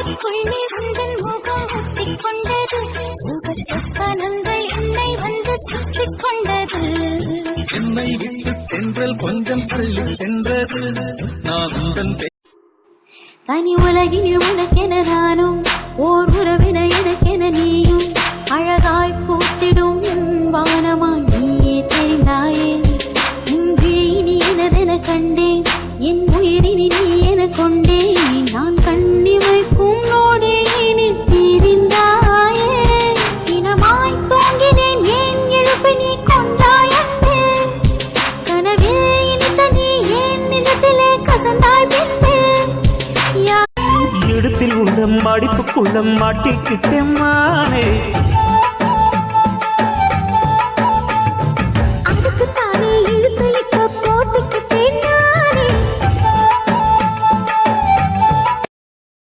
நெஞ்சுக்குள்ளே உந்தன் முகம் ஒட்டிக்கொண்டது சுக சொப்பனங்கள் என்னை வந்து சுற்றிக் கொண்டது என்னை விட்டு சென்றல் கொஞ்சம் தள்ளி சென்றது நான் உந்தன் தனி உலகினில் உனக்கென நானும் ஓர் உறவின எனக்கென நீயும் அழகாய் பூத்திடும் வானமாய் நீயே தெரிந்தாயே உன் விழியினி எனதென கண்டேன் என் உயிரினி நீ என கொண்டேன் நான் கண்ணிமைக்கும் நோடேனில் தெரிந்தாயே இனமாய் தூங்கினேன் ஏன் எழுப்பி நீ கொண்டாயந்தே கனவில் இனித்த நீ ஏன் நிஜத்திலே கசந்தாய் பின்பே இடுப்பில் உள்ள மடிப்புக்குள்ள மாட்டிக்கிட்டேன் மானே